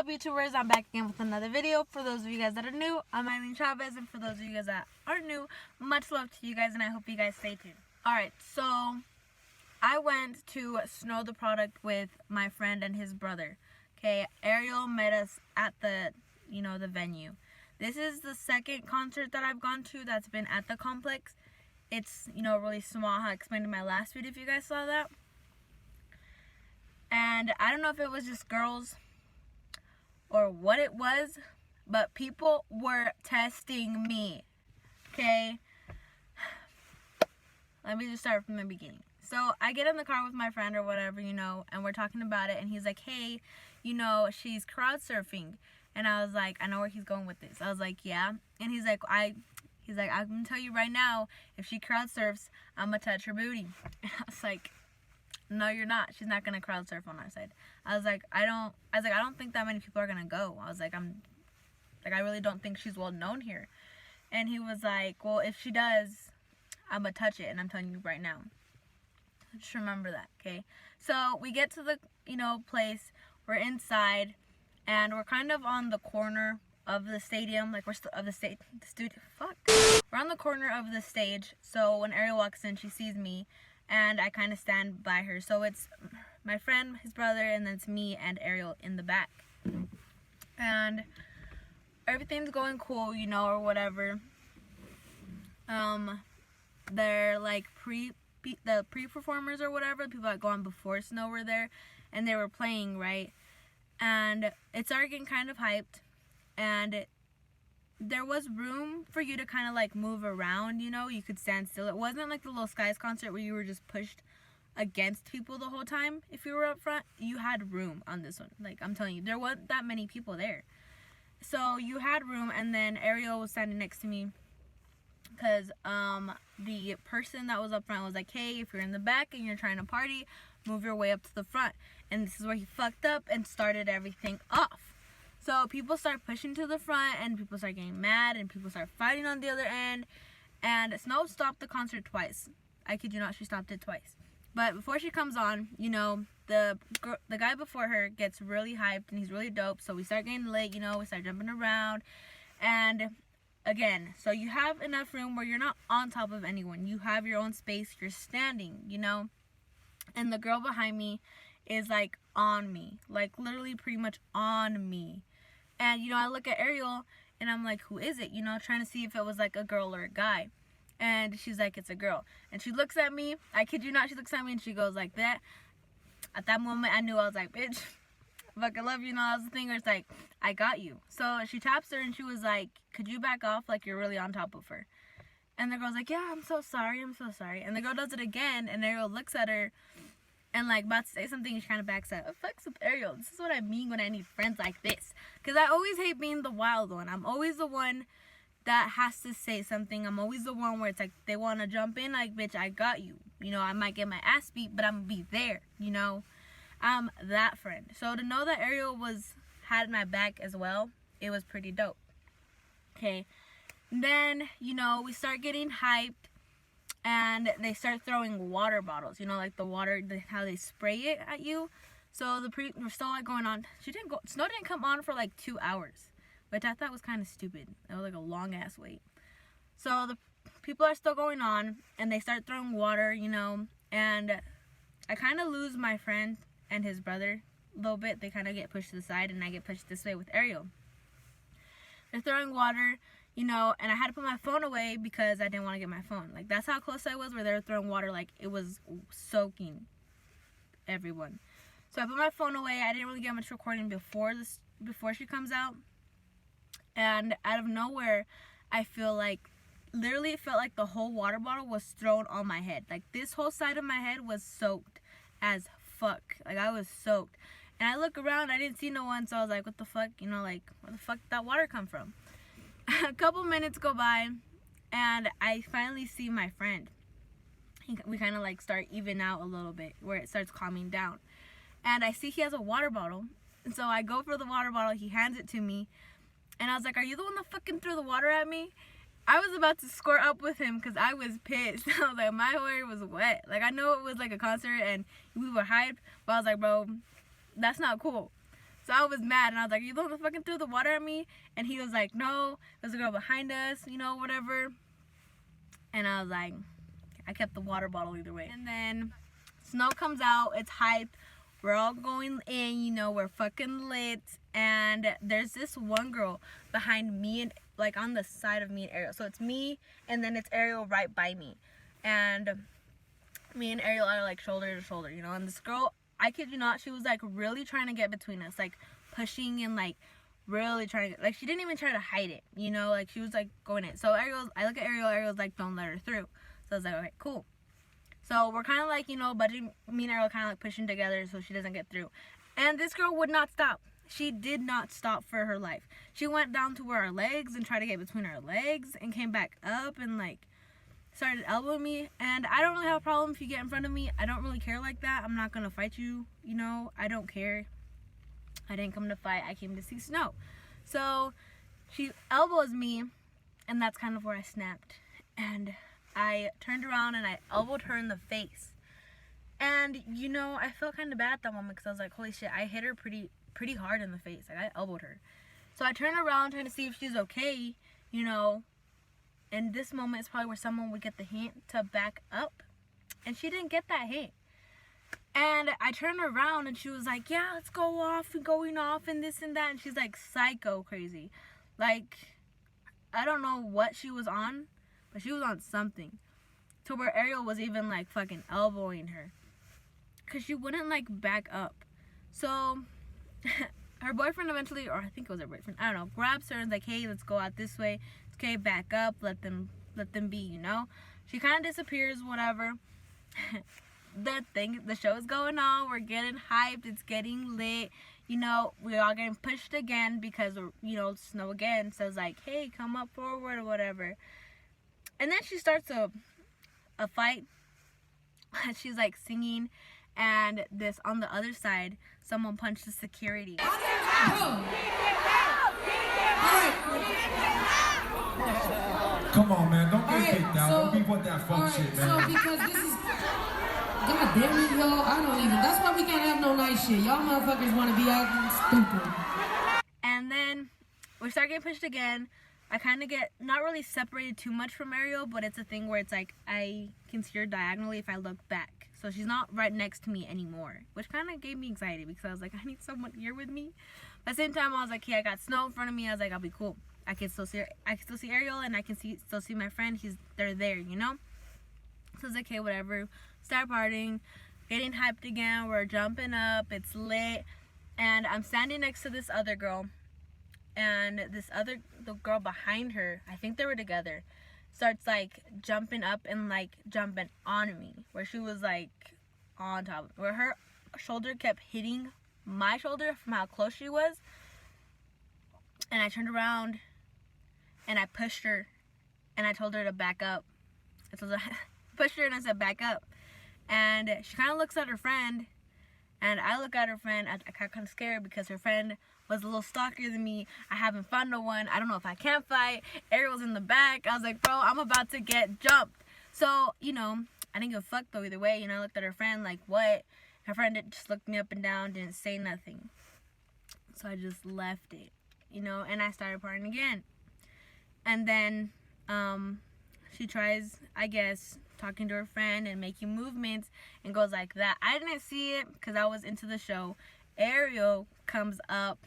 up, YouTubers? I'm back again with another video. For those of you guys that are new, I'm Ariel Chavez, and for those of you guys that aren't new, much love to you guys, and I hope you guys stay tuned. Alright, so I went to Snow the Product with my friend and his brother. Okay, Ariel met us at the venue. This is the second concert that I've gone to that's been at the complex. It's, really small, how I explained in my last video if you guys saw that. And I don't know if it was just girls or what it was, but people were testing me. Okay? Let me just start from the beginning. So I get in the car with my friend or whatever, and we're talking about it, and he's like, hey, she's crowd surfing. And I was like, I know where he's going with this. I was like, yeah. And he's like, I'm gonna tell you right now, if she crowd surfs, I'm gonna touch her booty. And I was like, no, you're not. She's not gonna crowd surf on our side. I don't think that many people are gonna go. I really don't think she's well known here. And he was like, well, if she does, I'm gonna touch it, and I'm telling you right now. Just remember that, okay? So we get to the, place. We're inside, and we're kind of on the corner of the stadium. Like, we're we're on the corner of the stage. So when Ariel walks in, she sees me, and I kind of stand by her. So it's my friend, his brother, and then it's me and Ariel in the back. And everything's going cool, or whatever. They're like the pre-performers or whatever, the people that go on before Snow were there, and they were playing, right? And it started getting kind of hyped, and there was room for you to kind of like move around, you could stand still. It wasn't like the Little Skies concert where you were just pushed against people the whole time. If you were up front, you had room on this one. Like, I'm telling you, there wasn't that many people there. So you had room, and then Ariel was standing next to me because the person that was up front was like, hey, if you're in the back and you're trying to party, move your way up to the front. And this is where he fucked up and started everything off. So people start pushing to the front, and people start getting mad, and people start fighting on the other end. And Snow stopped the concert twice. I kid you not, she stopped it twice. But before she comes on, the guy before her gets really hyped, and he's really dope. So we start getting lit, we start jumping around. And again, so you have enough room where you're not on top of anyone. You have your own space. You're standing, And the girl behind me is like on me, like literally pretty much on me. And I look at Ariel, and I'm like, who is it? Trying to see if it was like a girl or a guy. And she's like, it's a girl. And she looks at me, I kid you not, she looks at me and she goes like that. At that moment, I knew. I was like, bitch, fucking love you. That was the thing where it's like, I got you. So she taps her, and she was like, could you back off? Like, you're really on top of her. And the girl's like, yeah, I'm so sorry. And the girl does it again, and Ariel looks at her and like about to say something, she kind of backs up. Fucks up Ariel. This is what I mean when I need friends like this. Because I always hate being the wild one. I'm always the one that has to say something. I'm always the one where it's like they want to jump in, like, bitch, I got you. I might get my ass beat, but I'm going to be there, I'm that friend. So to know that Ariel had my back as well, it was pretty dope. Okay. Then, we start getting hyped. And they start throwing water bottles, like the water, how they spray it at you. So we're still like going on. Snow didn't come on for like 2 hours, which I thought was kind of stupid. It was like a long ass wait. So the people are still going on, and they start throwing water, and I kind of lose my friend and his brother a little bit. They kind of get pushed to the side, and I get pushed this way with Ariel. They're throwing water, and I had to put my phone away because I didn't want to get my phone. Like, that's how close I was where they were throwing water. Like, it was soaking everyone. So I put my phone away. I didn't really get much recording before she comes out. And out of nowhere, I feel like, literally it felt like the whole water bottle was thrown on my head. Like, this whole side of my head was soaked as fuck. Like, I was soaked. And I look around, I didn't see no one, so I was like, what the fuck? Where the fuck did that water come from? A couple minutes go by, and I finally see my friend. We kind of like start even out a little bit, where it starts calming down. And I see he has a water bottle. And so I go for the water bottle, he hands it to me. And I was like, are you the one that fucking threw the water at me? I was about to square up with him because I was pissed. I was like, my hair was wet. Like, I know it was like a concert and we were hyped, but I was like, bro, that's not cool. So I was mad, and I was like, you don't fucking threw the water at me? And he was like, no, there's a girl behind us, you know, whatever. And I was like, I kept the water bottle either way. And then snow comes out, it's hyped. We're all going in, you know, we're fucking lit. And there's this one girl behind me and like on the side of me and Ariel. So it's me and then it's Ariel right by me. And me and Ariel are like shoulder to shoulder, you know. And this girl, I kid you not, she was like really trying to get between us, like pushing and like really trying to get, like she didn't even try to hide it, you know, like she was like going in. So I look at Ariel's like, don't let her through. So I was like, okay, cool. So we're kind of like, you know, budging, me and Ariel kind of like pushing together so she doesn't get through. And this girl would not stop. She did not stop for her life. She went down to where our legs and tried to get between our legs and came back up and like started elbowing me. And I don't really have a problem if you get in front of me. I don't really care like that. I'm not going to fight you, you know. I don't care. I didn't come to fight. I came to see snow. So she elbows me and that's kind of where I snapped. And I turned around and I elbowed her in the face. And, you know, I felt kind of bad at that moment because I was like, holy shit, I hit her pretty hard in the face. Like, I elbowed her. So I turned around trying to see if she's okay, you know. And this moment is probably where someone would get the hint to back up. And she didn't get that hint. And I turned around and she was like, yeah, let's go off and going off and this and that. And she's like psycho crazy. Like, I don't know what she was on, but she was on something. To where Ariel was even like fucking elbowing her. Because she wouldn't like back up. So her boyfriend eventually, or I think it was her boyfriend, I don't know, grabs her and is like, hey, let's go out this way. It's okay, back up, let them be, you know. She kind of disappears, whatever. The show's going on, we're getting hyped, it's getting lit, you know, we're all getting pushed again because, you know, snow again. So it's like, hey, come up forward or whatever. And then she starts a fight. She's like singing, and this on the other side, someone punched the security. Come on, man, don't get kicked out. Don't be with that fuck shit, man. So because this is, god damn it, y'all, I don't even, that's why we can't have no nice shit. Y'all motherfuckers want to be acting stupid. And then we start getting pushed again. I kind of get not really separated too much from Ariel, but it's a thing where it's like I can see her diagonally if I look back. So she's not right next to me anymore, which kind of gave me anxiety because I was like, I need someone here with me. But at the same time, I was like, hey, I got snow in front of me. I was like, I'll be cool. I can still see her. I can still see Ariel, and I can still see my friend. They're there, you know. So it's like, okay, whatever. Start partying, getting hyped again. We're jumping up. It's lit, and I'm standing next to this other girl. And the girl behind her, I think they were together, starts like jumping up and like jumping on me, where she was like on top, where her shoulder kept hitting my shoulder from how close she was. And I turned around and I pushed her and I told her to back up. So I pushed her and I said back up. And she kind of looks at her friend, and I look at her friend. I got kind of scared because her friend was a little stockier than me. I haven't found no one. I don't know if I can fight. Ariel's in the back. I was like, bro, I'm about to get jumped. So, you know, I didn't give a fuck though either way. You know, I looked at her friend like, what? Her friend just looked me up and down, didn't say nothing. So I just left it, you know, and I started partying again. And then she tries, I guess, talking to her friend and making movements and goes like that. I didn't see it because I was into the show. Ariel comes up,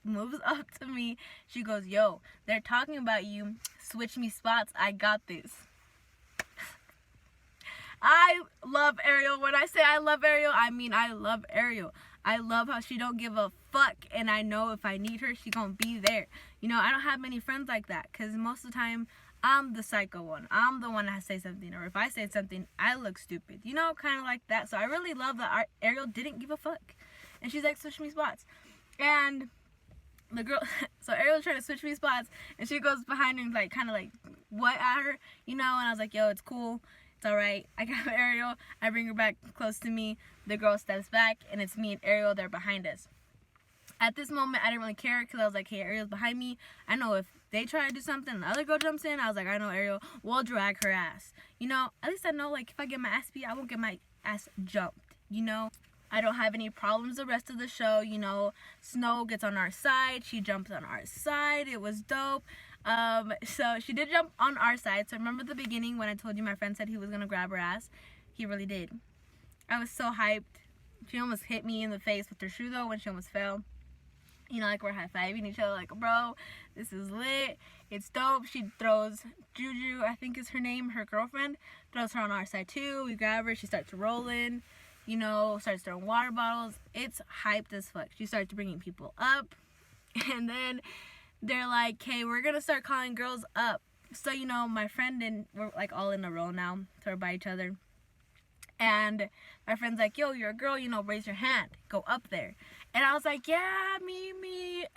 moves up to me. She goes, yo, they're talking about you. Switch me spots. I got this. I love Ariel. When I say I love Ariel, I mean I love Ariel. I love how she don't give a fuck, and I know if I need her, she gonna be there. You know, I don't have many friends like that because most of the time, I'm the psycho one. I'm the one that say something, or if I say something, I look stupid. You know, kind of like that. So I really love that Ariel didn't give a fuck. And she's like, switch me spots. And the girl, so Ariel's trying to switch me spots, and she goes behind and like, kind of like, what at her, you know? And I was like, yo, it's cool. It's all right. I got Ariel. I bring her back close to me. The girl steps back, and it's me and Ariel. They're behind us. At this moment, I didn't really care because I was like, hey, Ariel's behind me. I know if they try to do something, the other girl jumps in. I was like, I know Ariel will drag her ass. You know, at least I know, like, if I get my ass beat, I won't get my ass jumped. You know, I don't have any problems the rest of the show. You know, Snow gets on our side. She jumps on our side. It was dope. So she did jump on our side. So remember the beginning when I told you my friend said he was going to grab her ass? He really did. I was so hyped. She almost hit me in the face with her shoe though when she almost fell. You know, like we're high-fiving each other like, bro, this is lit. It's dope. She throws Juju, I think is her name, her girlfriend, throws her on our side too. We grab her. She starts rolling, you know, starts throwing water bottles. It's hyped as fuck. She starts bringing people up. And then they're like, okay, we're going to start calling girls up. So, you know, my friend and we're like all in a row now. So we're by each other. And my friend's like, yo, you're a girl, you know, raise your hand. Go up there. And I was like, yeah, me.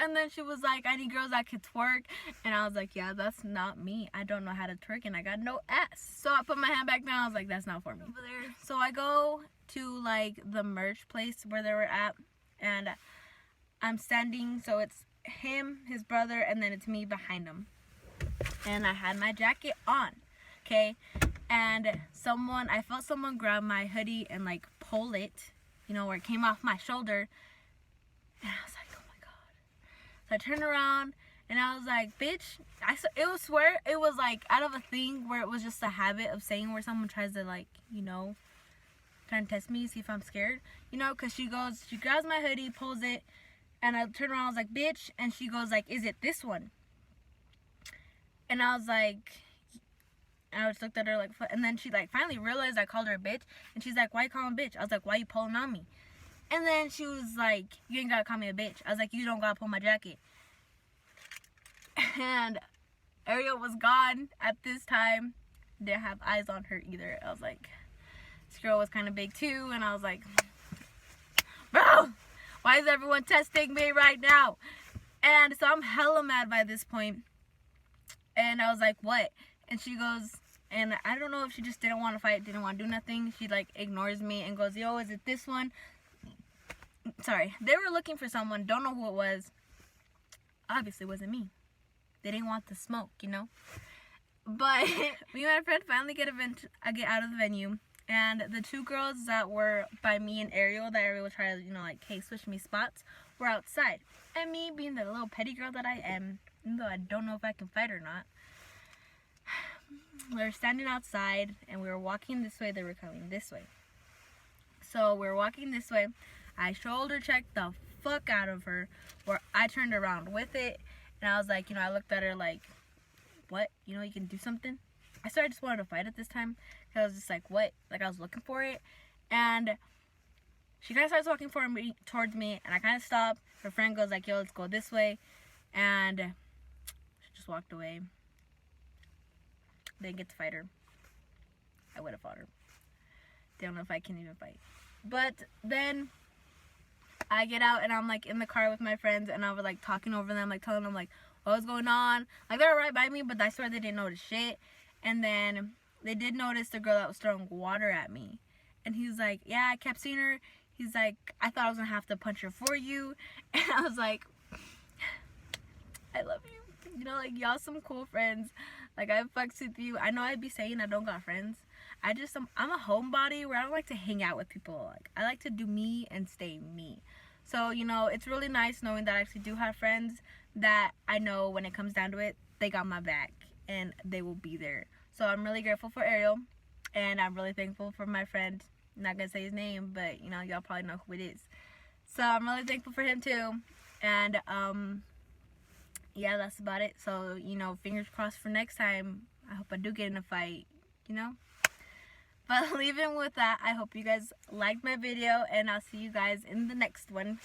And then she was like, I need girls that can twerk. And I was like, yeah, that's not me. I don't know how to twerk and I got no ass. So I put my hand back down. I was like, that's not for me. Over there. So I go to like the merch place where they were at. And I'm standing. So it's him, his brother, and then it's me behind him. And I had my jacket on. Okay. And I felt someone grab my hoodie and like pull it, you know, where it came off my shoulder. And I was like, oh my God. So I turned around and I was like, bitch, swear it was like out of a thing where it was just a habit of saying where someone tries to like, you know, trying to test me, see if I'm scared, you know, because she grabs my hoodie, pulls it, and I turned around, I was like, bitch, and she goes like, is it this one? And I was like, I just looked at her like, and then she like finally realized I called her a bitch, and she's like, why you calling bitch? I was like, why you pulling on me? And then she was like, you ain't gotta call me a bitch. I was like, you don't gotta pull my jacket. And Ariel was gone at this time. Didn't have eyes on her either. I was like, this girl was kind of big too, and I was like, bro, why is everyone testing me right now? And so I'm hella mad by this point. And I was like, what? And she goes, and I don't know if she just didn't want to fight, didn't want to do nothing. She like ignores me and goes, yo, is it this one? Sorry, they were looking for someone, don't know who it was. Obviously it wasn't me. They didn't want the smoke, you know. But me and my friend finally get out of the venue, and the two girls that were by me and Ariel, that Ariel would try to, you know, like, hey, switch me spots, were outside. And me, being the little petty girl that I am, even though I don't know if I can fight or not, we were standing outside and we were walking this way. They were coming this way. So we were walking this way. I shoulder checked the fuck out of her, where I turned around with it, and I was like, you know, I looked at her like, what? You know, you can do something? I just wanted to fight at this time. I was just like, what? Like, I was looking for it. And she kind of starts walking towards me, and I kind of stopped. Her friend goes like, yo, let's go this way. And she just walked away. Didn't get to fight her. I would have fought her. Don't know if I can even fight. But then I get out and I'm like in the car with my friends, and I was like talking over them, like telling them like what was going on. Like they were right by me, but I swear they didn't notice shit. And then they did notice the girl that was throwing water at me. And he was like, yeah, I kept seeing her. He's like, I thought I was gonna have to punch her for you. And I was like, I love you. You know, like y'all some cool friends. Like I fucks with you. I know I'd be saying I don't got friends. I'm a homebody where I don't like to hang out with people. Like I like to do me and stay me. So, you know, it's really nice knowing that I actually do have friends that I know when it comes down to it, they got my back and they will be there. So I'm really grateful for Ariel, and I'm really thankful for my friend. I'm not gonna say his name, but you know, y'all probably know who it is. So I'm really thankful for him too. And yeah, that's about it. So, you know, fingers crossed for next time. I hope I do get in a fight, you know. But leaving with that, I hope you guys liked my video, and I'll see you guys in the next one.